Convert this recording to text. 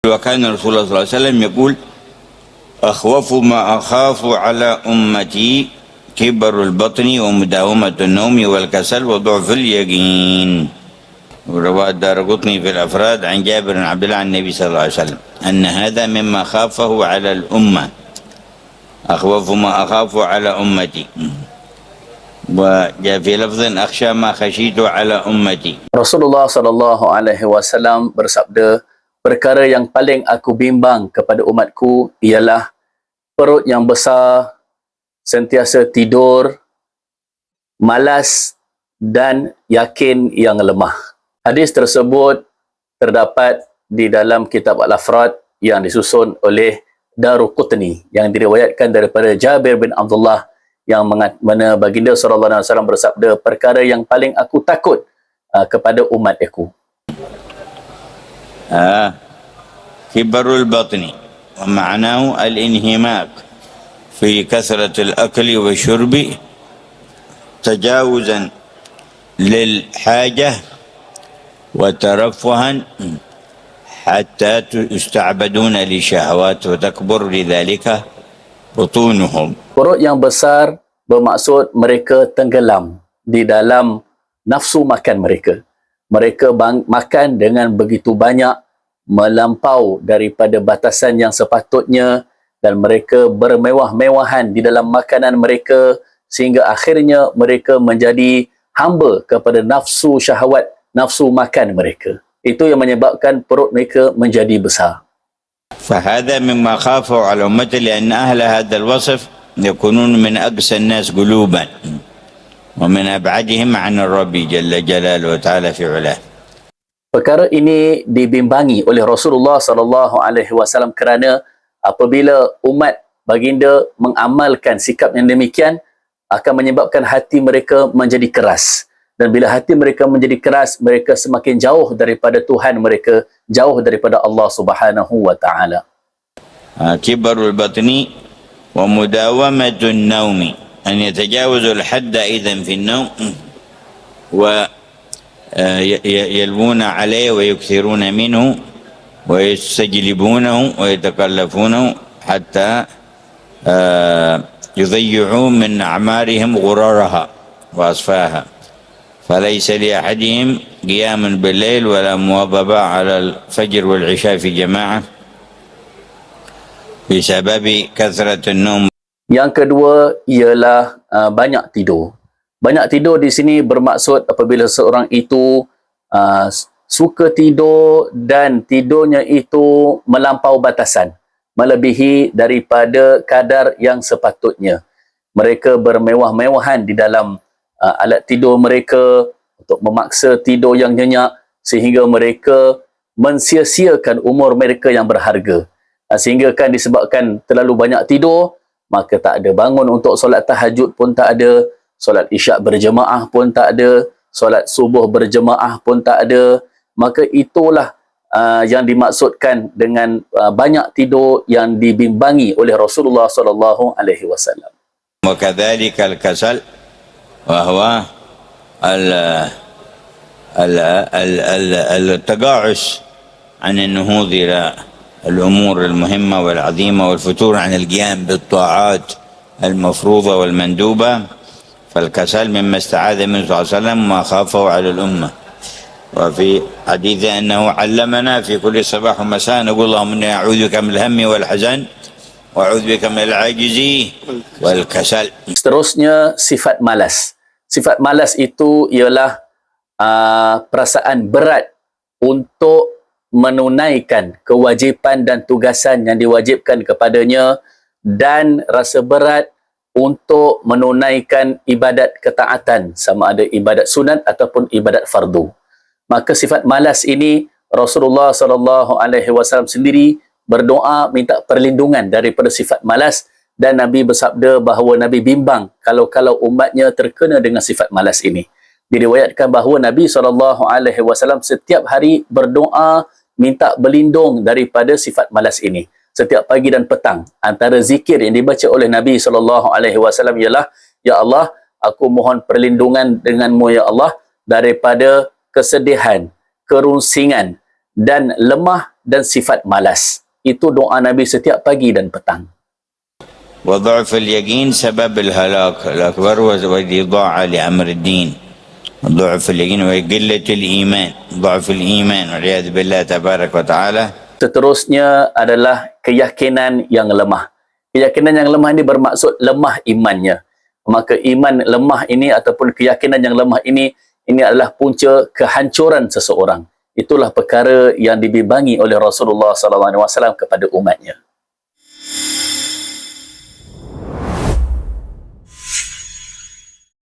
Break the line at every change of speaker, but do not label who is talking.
وكان رسول الله صلى الله عليه وسلم يقول أخوف ما أخاف على أمتي كبر البطن ومداومة النوم والكسل وضعف اليقين. ورواه الدارقطني في الأفراد عن جابر بن عبد الله عن النبي صلى الله عليه وسلم أن هذا مما خافه على الأمة، أخوف ما أخاف على أمتي. وجاء في لفظ أخشى ما خشيت على أمتي.
Rasulullah sallallahu alaihi wasallam bersabda, perkara yang paling aku bimbang kepada umatku ialah perut yang besar, sentiasa tidur, malas dan yakin yang lemah. Hadis tersebut terdapat di dalam kitab Al-Afrad yang disusun oleh Daruqutni yang diriwayatkan daripada Jabir bin Abdullah yang mana baginda sallallahu alaihi wasallam bersabda, perkara yang paling aku takut kepada umat aku.
كبر البطن ومعناه الانهماك في كثرة الأكل والشرب تجاوزا للحاجة وترفها حتى يستعبدون للشهوات وتكبر لذلك بطونهم.
Perut yang besar bermaksud mereka tenggelam di dalam nafsu makan mereka. Mereka makan dengan begitu banyak, melampau daripada batasan yang sepatutnya, dan mereka bermewah-mewahan di dalam makanan mereka sehingga akhirnya mereka menjadi hamba kepada nafsu syahwat, nafsu makan mereka. Itu yang menyebabkan perut mereka menjadi besar.
فهذا مما خافوا على أمته لأن أهل هذا الوصف يكونون من أقسى الناس قلوبا ومن أبعدهم عن الرب جل جلاله وتعالى في علاه.
Perkara ini dibimbangi oleh Rasulullah sallallahu alaihi wasallam kerana apabila umat baginda mengamalkan sikap yang demikian akan menyebabkan hati mereka menjadi keras. Dan bila hati mereka menjadi keras, mereka semakin jauh daripada Tuhan mereka, jauh daripada Allah Subhanahu wa taala.
Kibarul batni wa mudawamatun naumi, an yatajawazu al-hadd idan fi an-nawm wa يلوون عليه ويكثرون منه ويستجلبونه ويتكلفونه حتى يضيعوا من أعمارهم غررها وأصفاها، فليس لأحدهم قيام بالليل ولا مواظبة على الفجر والعشاء في جماعة بسبب كثرة النوم.
Yang kedua ialah banyak tidur. Banyak tidur di sini bermaksud apabila seorang itu suka tidur dan tidurnya itu melampau batasan, melebihi daripada kadar yang sepatutnya. Mereka bermewah-mewahan di dalam alat tidur mereka untuk memaksa tidur yang nyenyak sehingga mereka mensia-siakan umur mereka yang berharga. Sehingga kan disebabkan terlalu banyak tidur, maka tak ada bangun untuk solat tahajud pun tak ada, solat isyak berjemaah pun tak ada, solat subuh berjemaah pun tak ada. Maka itulah yang dimaksudkan dengan banyak tidur yang dibimbangi oleh Rasulullah sallallahu alaihi wasallam.
وكذلك الكسل وهو التقاعس عن النهوض إلى الأمور المهمة والعظيمة والفتور عن القيام بالطاعات المفروضة والمندوبة. فالكسل مما استعاذ منه صلى الله عليه وسلم ما خافه على الأمة. وفي حديث أنه علمنا في كل صباح ومساء نقول اللهم إني أعوذ بك من الهم والحزن وأعوذ بك من العجز والكسل.
Seterusnya sifat malas. Sifat malas itu ialah perasaan berat untuk menunaikan kewajipan dan tugasan yang diwajibkan kepadanya dan rasa berat untuk menunaikan ibadat ketaatan, sama ada ibadat sunat ataupun ibadat fardu. Maka sifat malas ini Rasulullah sallallahu alaihi wasallam sendiri berdoa minta perlindungan daripada sifat malas, dan Nabi bersabda bahawa Nabi bimbang kalau umatnya terkena dengan sifat malas ini. Diriwayatkan bahawa Nabi sallallahu alaihi wasallam setiap hari berdoa minta berlindung daripada sifat malas ini. Setiap pagi dan petang, antara zikir yang dibaca oleh Nabi SAW ialah, Ya Allah, aku mohon perlindungan denganmu Ya Allah daripada kesedihan, kerunsingan dan lemah dan sifat malas. Itu doa Nabi setiap pagi dan petang.
وضعف اليقين سبب الهلاك الأكبر والإضاعة لأمر الدين. ضعف اليقين وقلة الإيمان، ضعف الإيمان والعياذ بالله تبارك وتعالى.
Seterusnya adalah keyakinan yang lemah. Keyakinan yang lemah ini bermaksud lemah imannya. Maka iman lemah ini ataupun keyakinan yang lemah ini adalah punca kehancuran seseorang. Itulah perkara yang dibimbingi oleh Rasulullah SAW kepada umatnya.